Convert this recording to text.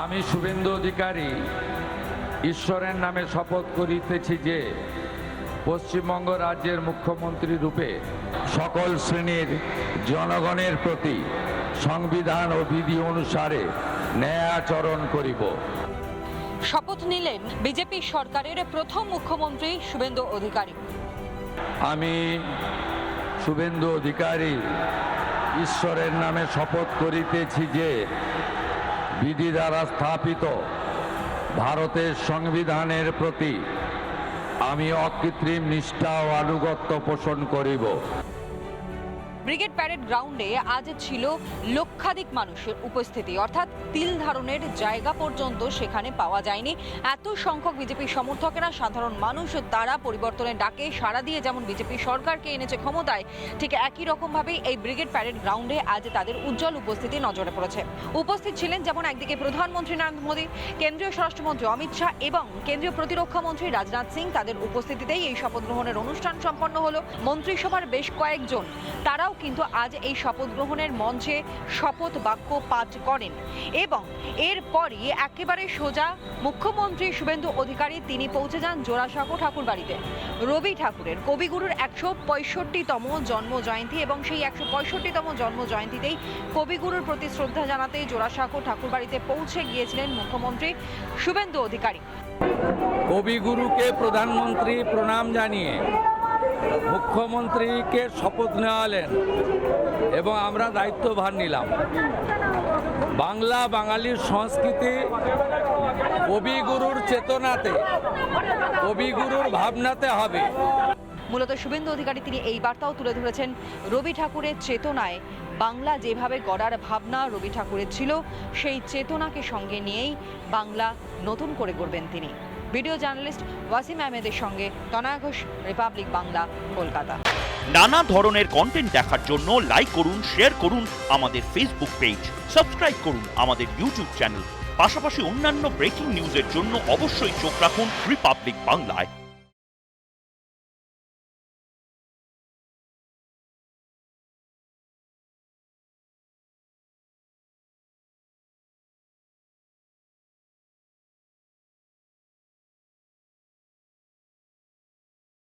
আমি শুভেন্দু অধিকারী ঈশ্বরের নামে শপথ করিতেছি যে পশ্চিমবঙ্গ রাজ্যের মুখ্যমন্ত্রী রূপে সকল শ্রেণীর জনগণের প্রতি সংবিধান ও বিধি অনুসারে ন্যায় আচরণ করিব। শপথ নিলেন বিজেপি সরকারের প্রথম মুখ্যমন্ত্রী শুভেন্দু অধিকারী। আমি শুভেন্দু অধিকারী ঈশ্বরের নামে শপথ করিতেছি যে বিধি দ্বারা স্থাপিত ভারতের সংবিধানের প্রতি আমি অকৃত্রিম নিষ্ঠা ও আনুগত্য পোষণ করিব। ব্রিগেড প্যারেড গ্রাউন্ডে আজ ছিল লক্ষাধিক মানুষের উপস্থিতি, অর্থাৎ তিল ধারণের জায়গা পর্যন্ত সেখানে পাওয়া যায়নি। এত সংখ্যক বিজেপি সমর্থকেরা, সাধারণ মানুষ, তারা পরিবর্তনের ডাকে সাড়া দিয়ে যেমন বিজেপি সরকারকে এনেছে ক্ষমতায়, ঠিক একই রকমভাবেই এই ব্রিগেড প্যারেড গ্রাউন্ডে আজ তাদের উজ্জ্বল উপস্থিতি নজরে পড়েছে। উপস্থিত ছিলেন যেমন একদিকে প্রধানমন্ত্রী নরেন্দ্র মোদী, কেন্দ্রীয় স্বরাষ্ট্রমন্ত্রী অমিত শাহ এবং কেন্দ্রীয় প্রতিরক্ষা মন্ত্রী রাজনাথ সিং। তাদের উপস্থিতিতেই এই শপথ গ্রহণের অনুষ্ঠান সম্পন্ন হলো। মন্ত্রিসভার বেশ কয়েকজন তারাও কিন্তু আজ এই শপথ গ্রহণের মঞ্চে শপথ বাক্য পাঠ করেন এবং এরপরই একেবারে সোজা মুখ্যমন্ত্রী শুভেন্দু অধিকারী তিনি পৌঁছে যান জোড়াসাঁকো ঠাকুর বাড়িতে। রবি ঠাকুরের, কবিগুরুর ১৬৫তম জন্ম জয়ন্তী এবং সেই ১৬৫তম জন্ম জয়ন্তীতেই কবিগুরুর প্রতি শ্রদ্ধা জানাতে জোড়াসাঁকো ঠাকুর বাড়িতে পৌঁছে গিয়েছিলেন মুখ্যমন্ত্রী শুভেন্দু অধিকারী। কবিগুরুকে প্রধানমন্ত্রী প্রণাম জানিয়ে মুখ্যমন্ত্রীকে শপথ নেওয়ালেন এবং আমরা দায়িত্বভার নিলাম। বাংলা বাঙালির সংস্কৃতি কবিগুরুর চেতনাতে, কবিগুরুর ভাবনাতে হবে। মূলত শুভেন্দু অধিকারী তিনি এই বার্তাও তুলে ধরেছেন, রবি ঠাকুরের চেতনায় বাংলা যেভাবে গড়ার ভাবনা রবি ঠাকুরের ছিল, সেই চেতনাকে সঙ্গে নিয়েই বাংলা নতুন করে গড়বেন তিনি। ভিডিও জার্নালিস্ট ওয়াসিম আহমেদের সঙ্গে তনয়া ঘোষ, রিপাবলিক বাংলা, কলকাতা। নানা ধরনের কন্টেন্ট দেখার জন্য লাইক করুন, শেয়ার করুন আমাদের ফেসবুক পেজ, সাবস্ক্রাইব করুন আমাদের ইউটিউব চ্যানেল। পাশাপাশি অন্যান্য ব্রেকিং নিউজের জন্য অবশ্যই চোখ রাখুন রিপাবলিক বাংলায়।